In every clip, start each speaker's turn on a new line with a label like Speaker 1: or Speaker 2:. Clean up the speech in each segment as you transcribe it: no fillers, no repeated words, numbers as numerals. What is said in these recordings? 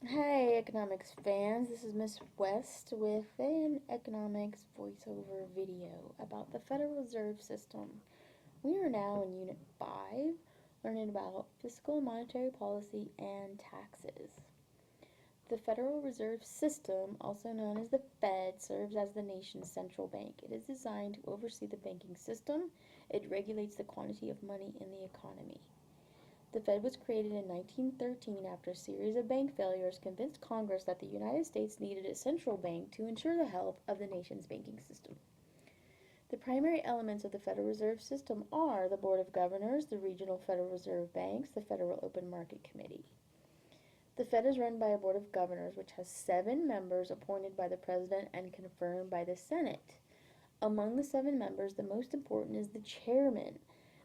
Speaker 1: Hey, economics fans, this is Miss West with an economics voiceover video about the Federal Reserve System. We are now in Unit 5, learning about fiscal and monetary policy and taxes. The Federal Reserve System, also known as the Fed, serves as the nation's central bank. It is designed to oversee the banking system. It regulates the quantity of money in the economy. The Fed was created in 1913 after a series of bank failures convinced Congress that the United States needed a central bank to ensure the health of the nation's banking system. The primary elements of the Federal Reserve System are the Board of Governors, the regional Federal Reserve banks, the Federal Open Market Committee. The Fed is run by a Board of Governors which has 7 members appointed by the President and confirmed by the Senate. Among the 7 members, the most important is the Chairman.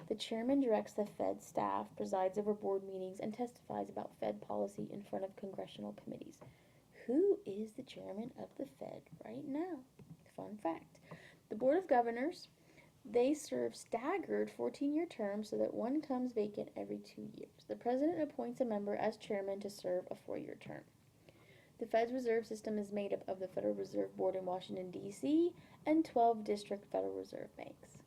Speaker 1: The chairman directs the Fed staff, presides over board meetings, and testifies about Fed policy in front of congressional committees. Who is the chairman of the Fed right now? Fun fact. The Board of Governors, they serve staggered 14-year terms so that one comes vacant every 2 years. The president appoints a member as chairman to serve a 4-year term. The Fed's reserve system is made up of the Federal Reserve Board in Washington, D.C., and 12 district Federal Reserve banks.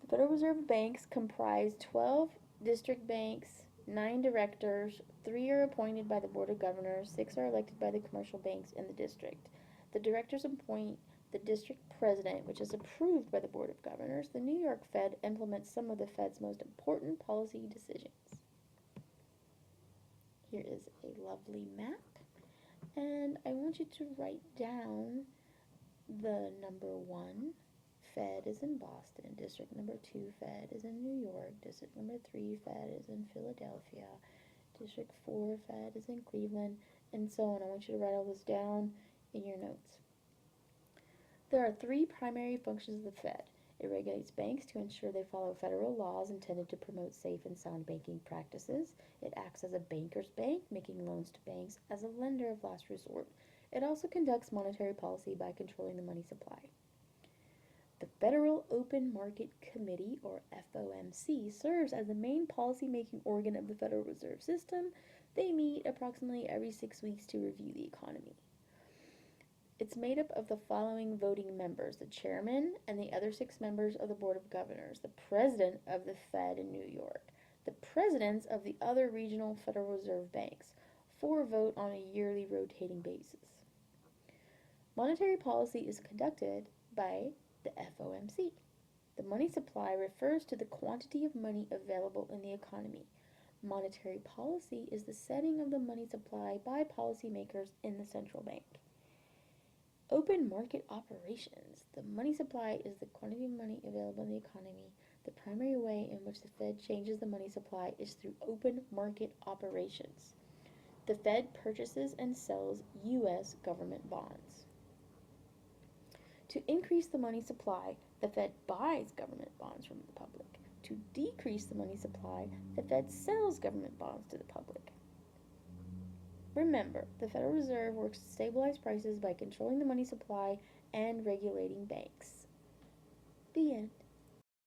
Speaker 1: The Federal Reserve banks comprise 12 district banks, 9 directors, 3 are appointed by the Board of Governors, 6 are elected by the commercial banks in the district. The directors appoint the district president, which is approved by the Board of Governors. The New York Fed implements some of the Fed's most important policy decisions. Here is a lovely map, and I want you to write down the number 1 Fed is in Boston. District number 2 Fed is in New York. District number 3 Fed is in Philadelphia. District 4 Fed is in Cleveland, and so on. I want you to write all this down in your notes. There are 3 primary functions of the Fed. It regulates banks to ensure they follow federal laws intended to promote safe and sound banking practices. It acts as a banker's bank, making loans to banks as a lender of last resort. It also conducts monetary policy by controlling the money supply. The Federal Open Market Committee, or FOMC, serves as the main policy-making organ of the Federal Reserve System. They meet approximately every 6 weeks to review the economy. It's made up of the following voting members: the chairman and the other 6 members of the Board of Governors, the president of the Fed in New York, the presidents of the other regional Federal Reserve banks. 4 vote on a yearly rotating basis. Monetary policy is conducted by the FOMC. The money supply refers to the quantity of money available in the economy. Monetary policy is the setting of the money supply by policymakers in the central bank. Open market operations. The money supply is the quantity of money available in the economy. The primary way in which the Fed changes the money supply is through open market operations. The Fed purchases and sells U.S. government bonds. To increase the money supply, the Fed buys government bonds from the public. To decrease the money supply, the Fed sells government bonds to the public. Remember, the Federal Reserve works to stabilize prices by controlling the money supply and regulating banks. The end.